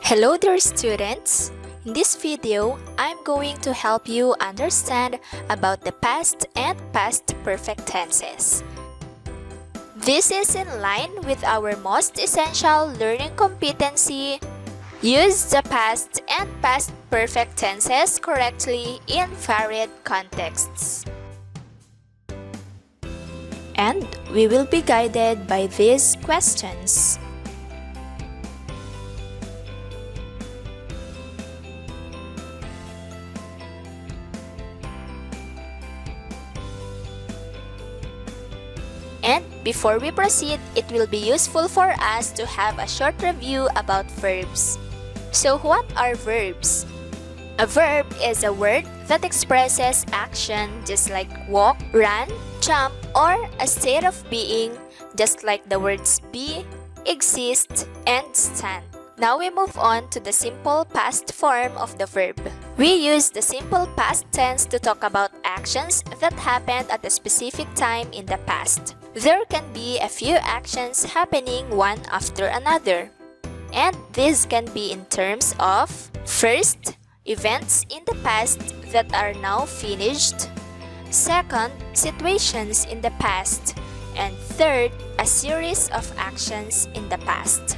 Hello dear students! In this video, I'm going to help you understand about the past and past perfect tenses. This is in line with our most essential learning competency. Use the past and past perfect tenses correctly in varied contexts. And we will be guided by these questions. And before we proceed, it will be useful for us to have a short review about verbs. So what are verbs? A verb is a word that expresses action just like walk, run, jump, or a state of being just like the words be, exist, and stand. Now we move on to the simple past form of the verb. We use the simple past tense to talk about actions that happened at a specific time in the past. There can be a few actions happening one after another. And these can be in terms of first, events in the past that are now finished. Second, situations in the past. And third, a series of actions in the past.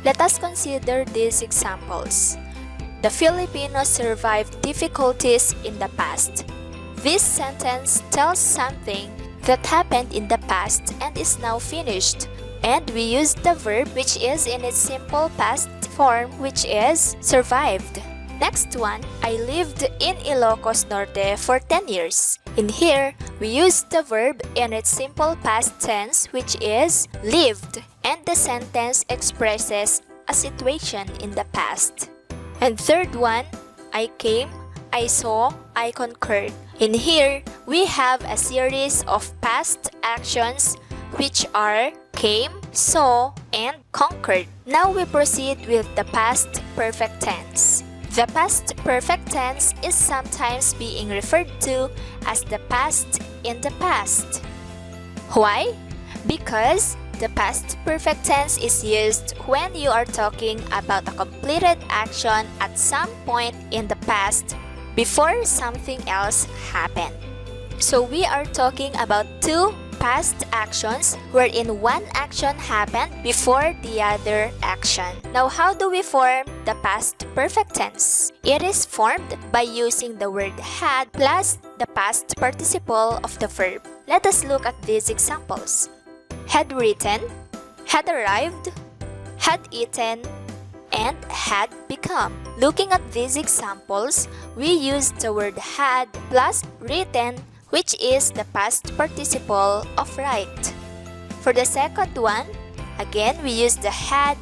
Let us consider these examples. The Filipinos survived difficulties in the past. This sentence tells something that happened in the past and is now finished. And we use the verb which is in its simple past form, which is survived. Next one, I lived in Ilocos Norte for 10 years. In here, we use the verb in its simple past tense, which is lived, and the sentence expresses a situation in the past. And third one, I came, I saw, I conquered. In here, we have a series of past actions which are came, saw, and conquered. Now we proceed with the past perfect tense. The past perfect tense is sometimes being referred to as the past in the past. Why? Because the past perfect tense is used when you are talking about a completed action at some point in the past before something else happened. So we are talking about two past actions wherein one action happened before the other action. Now, how do we form the past perfect tense? It is formed by using the word had plus the past participle of the verb. Let us look at these examples. Had written, had arrived, had eaten, and had become. Looking at these examples, we use the word had plus written, which is the past participle of write. For the second one, again we use the had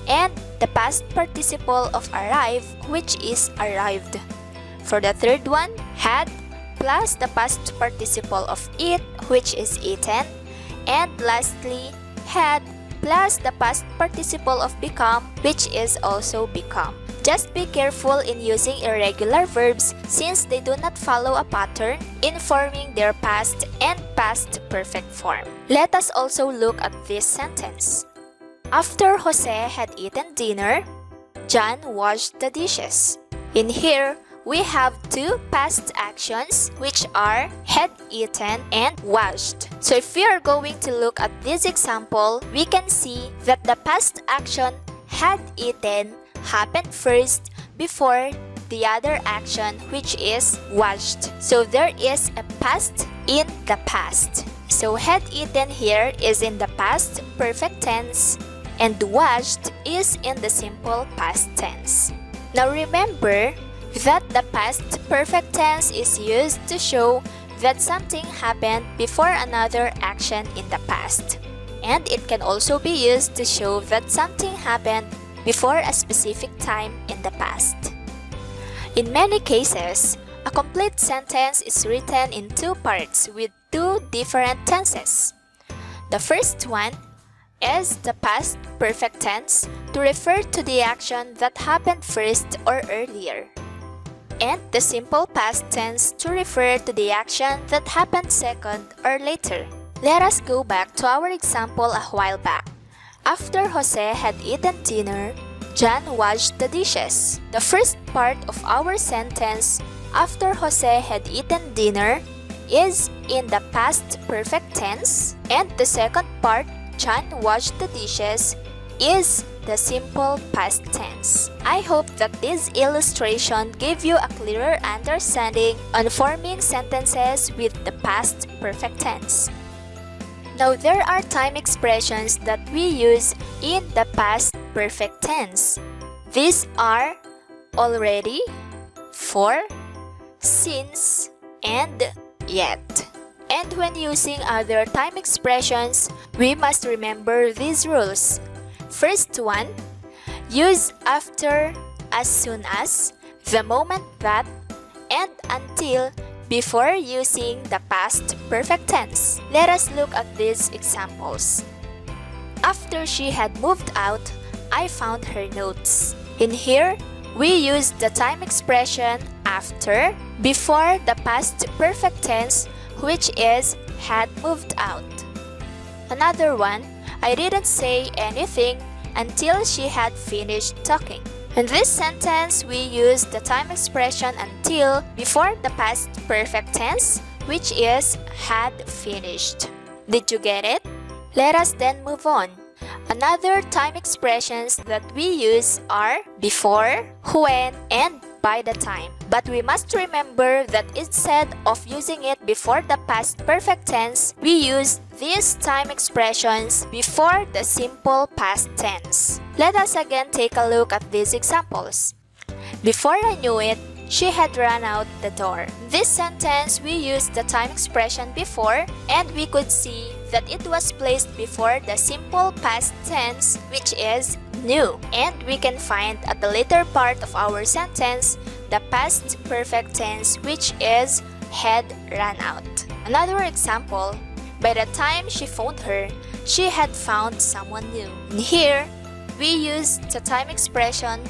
and the past participle of arrive, which is arrived. For the third one, had plus the past participle of eat, which is eaten. And lastly, had plus the past participle of become, which is also become. Just be careful in using irregular verbs since they do not follow a pattern in forming their past and past perfect form. Let us also look at this sentence. After Jose had eaten dinner, John washed the dishes. In here, we have two past actions which are had eaten and washed. So if we are going to look at this example, we can see that the past action had eaten happened first before the other action, which is washed. So there is a past in the past. So had eaten here is in the past perfect tense and washed is in the simple past tense. Now remember that the past perfect tense is used to show that something happened before another action in the past. And it can also be used to show that something happened before a specific time in the past. In many cases, a complete sentence is written in two parts with two different tenses. The first one is the past perfect tense to refer to the action that happened first or earlier, and the simple past tense to refer to the action that happened second or later. Let us go back to our example a while back. After Jose had eaten dinner, John washed the dishes. The first part of our sentence, after Jose had eaten dinner, is in the past perfect tense, and the second part, John washed the dishes, is the simple past tense. I hope that this illustration gave you a clearer understanding on forming sentences with the past perfect tense. Now, there are time expressions that we use in the past perfect tense. These are already, for, since, and yet. And when using other time expressions, we must remember these rules. First one, use after, as soon as, the moment that, and until before using the past perfect tense. Let us look at these examples. After she had moved out, I found her notes. In here, we use the time expression after before the past perfect tense, which is had moved out. Another one, I didn't say anything until she had finished talking. In this sentence, we use the time expression until before the past perfect tense, which is had finished. Did you get it? Let us then move on. Another time expressions that we use are before, when, and by the time. But we must remember that instead of using it before the past perfect tense, we use these time expressions before the simple past tense. Let us again take a look at these examples. Before I knew it, she had run out the door. This sentence, we use the time expression before, and we could see that it was placed before the simple past tense, which is knew. And we can find at the later part of our sentence the past perfect tense, which is had run out. Another example, by the time she phoned her, she had found someone new. And here, we use the time expression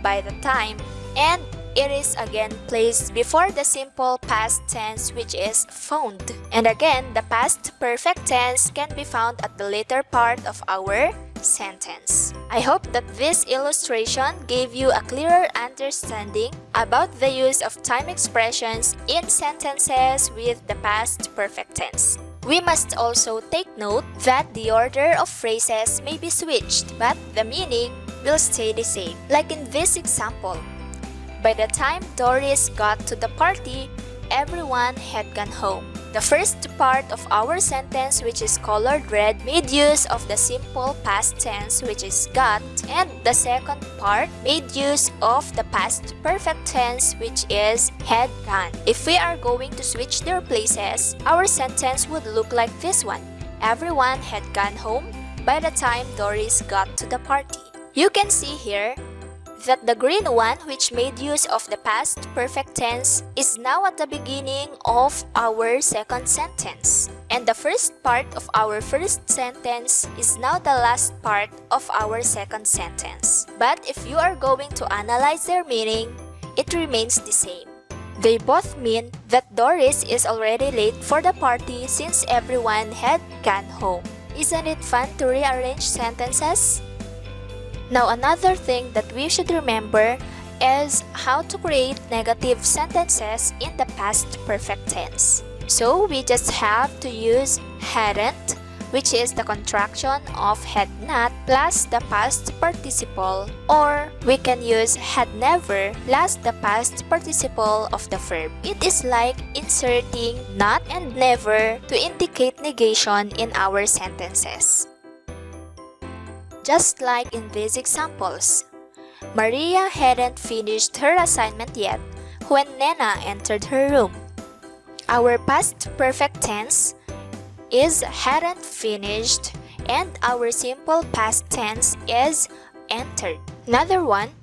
by the time, and it is again placed before the simple past tense, which is found. And again, the past perfect tense can be found at the later part of our sentence. I hope that this illustration gave you a clearer understanding about the use of time expressions in sentences with the past perfect tense. We must also take note that the order of phrases may be switched, but the meaning will stay the same. Like in this example, by the time Doris got to the party, everyone had gone home. The first part of our sentence, which is colored red, made use of the simple past tense, which is got, and the second part made use of the past perfect tense, which is had gone. If we are going to switch their places, our sentence would look like this one. Everyone had gone home by the time Doris got to the party. You can see here that the green one, which made use of the past perfect tense, is now at the beginning of our second sentence. And the first part of our first sentence is now the last part of our second sentence. But if you are going to analyze their meaning, it remains the same. They both mean that Doris is already late for the party since everyone had gone home. Isn't it fun to rearrange sentences? Now, another thing that we should remember is how to create negative sentences in the past perfect tense. So, we just have to use hadn't, which is the contraction of had not plus the past participle, or we can use had never plus the past participle of the verb. It is like inserting not and never to indicate negation in our sentences. Just like in these examples, Maria hadn't finished her assignment yet when Nena entered her room. Our past perfect tense is hadn't finished, and our simple past tense is entered. Another one,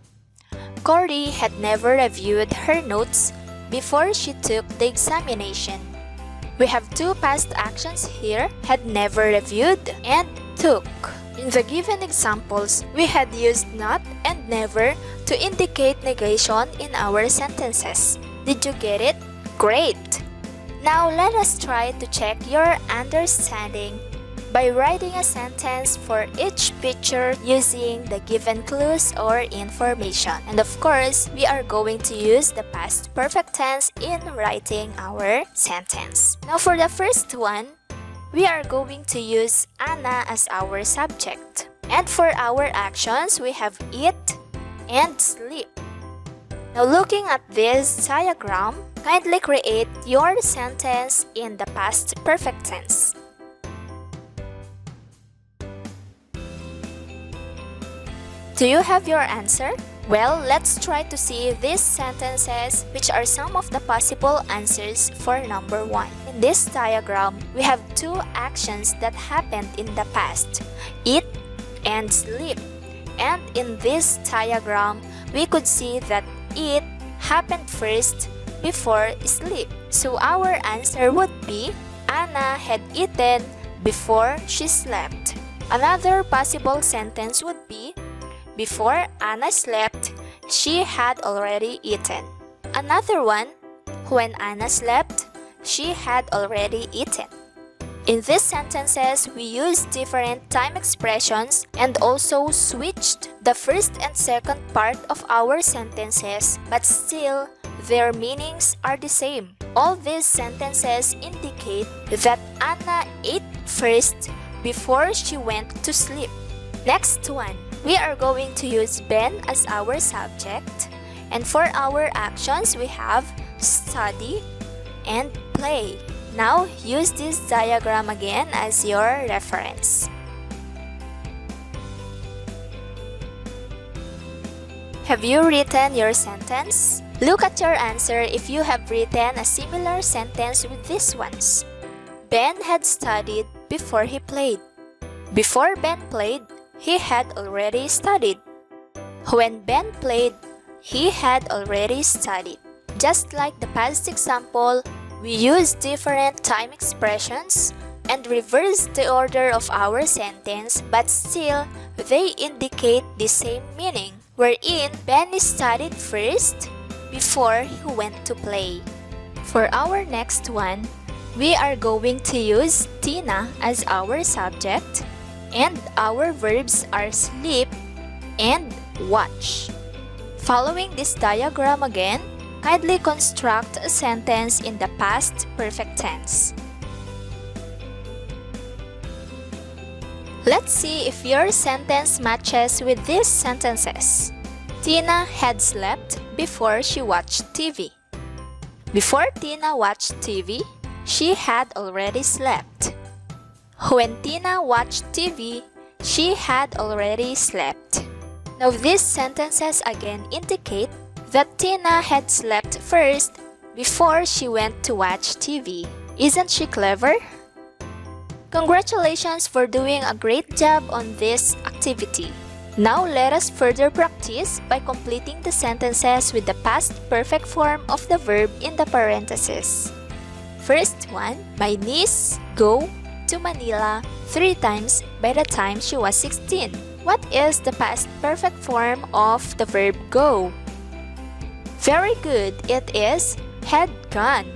Cory had never reviewed her notes before she took the examination. We have two past actions here, had never reviewed and took. In the given examples, we had used not and never to indicate negation in our sentences. Did you get it? Great! Now let us try to check your understanding by writing a sentence for each picture using the given clues or information. And of course, we are going to use the past perfect tense in writing our sentence. Now for the first one, we are going to use Anna as our subject. And for our actions, we have eat and sleep. Now looking at this diagram, kindly create your sentence in the past perfect tense. Do you have your answer? Well, let's try to see these sentences, which are some of the possible answers for number 1. In this diagram, we have two actions that happened in the past, eat and sleep. And in this diagram, we could see that eat happened first before sleep. So our answer would be Anna had eaten before she slept. Another possible sentence would be before Anna slept, she had already eaten. Another one, when Anna slept, she had already eaten. In these sentences, we use different time expressions and also switched the first and second part of our sentences, but still, their meanings are the same. All these sentences indicate that Anna ate first before she went to sleep. Next one, we are going to use Ben as our subject. And for our actions, we have study and play. Now, use this diagram again as your reference. Have you written your sentence? Look at your answer if you have written a similar sentence with these ones. Ben had studied before he played. Before Ben played, he had already studied. When Ben played, he had already studied. Just like the past example, we use different time expressions and reverse the order of our sentence, but still, they indicate the same meaning, wherein Ben studied first before he went to play. For our next one, we are going to use Tina as our subject, and our verbs are sleep and watch. Following this diagram again, kindly construct a sentence in the past perfect tense. Let's see if your sentence matches with these sentences. Tina had slept before she watched TV. Before Tina watched TV, she had already slept. When Tina watched TV, she had already slept. Now these sentences again indicate that Tina had slept first before she went to watch TV. Isn't she clever? Congratulations for doing a great job on this activity. Now let us further practice by completing the sentences with the past perfect form of the verb in the parentheses. First one, my niece go to Manila 3 times by the time she was 16. What is the past perfect form of the verb go? Very good, it is had gone.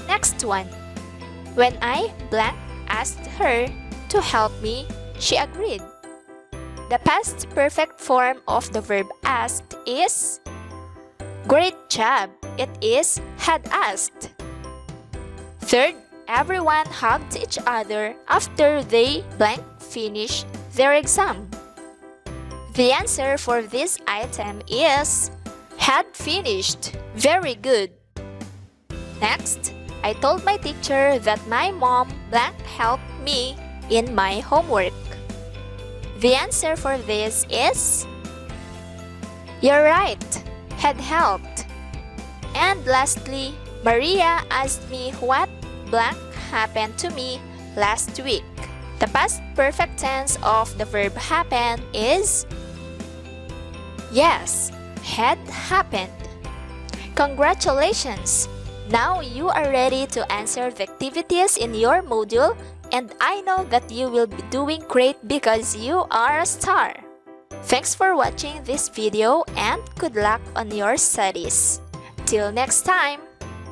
Next one. When I blank asked her to help me, she agreed. The past perfect form of the verb asked is great job. It is had asked. Third, everyone hugged each other after they blank finished their exam. The answer for this item is had finished. Very good. Next, I told my teacher that my mom blank helped me in my homework. The answer for this is you're right, had helped. And lastly, Maria asked me what blank happened to me last week. The past perfect tense of the verb happen is yes, had happened. Congratulations! Now you are ready to answer the activities in your module, and I know that you will be doing great because you are a star. Thanks for watching this video and good luck on your studies. Till next time!